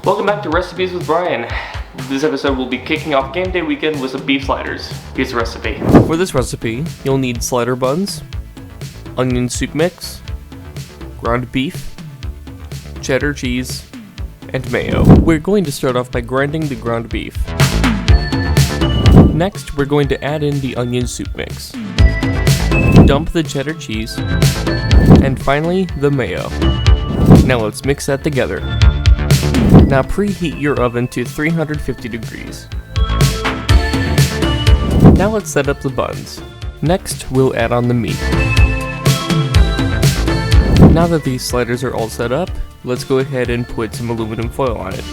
Welcome back to Recipes with Brian. This episode will be kicking off game day weekend with some beef sliders. Here's the recipe. For this recipe, you'll need slider buns, onion soup mix, ground beef, cheddar cheese, and mayo. We're going to start off by grinding the ground beef. Next, we're going to add in the onion soup mix. Dump the cheddar cheese, and finally, the mayo. Now let's mix that together. Now preheat your oven to 350 degrees. Now let's set up the buns. Next, we'll add on the meat. Now that these sliders are all set up, let's go ahead and put some aluminum foil on it.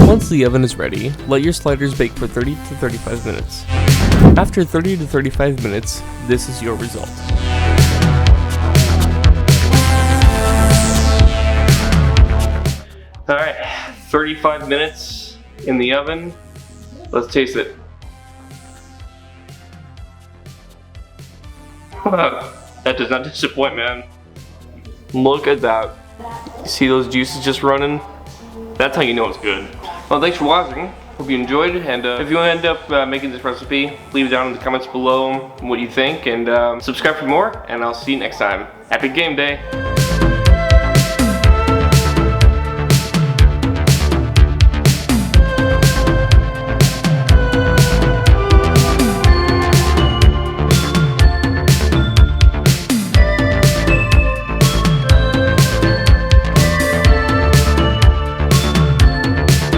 Once the oven is ready, let your sliders bake for 30 to 35 minutes. After 30 to 35 minutes, this is your result. Alright, 35 minutes in the oven. Let's taste it. That does not disappoint, man. Look at that. See those juices just running? That's how you know it's good. Well, thanks for watching. Hope you enjoyed, and if you end up making this recipe, leave it down in the comments below what you think, and subscribe for more, and I'll see you next time. Happy game day!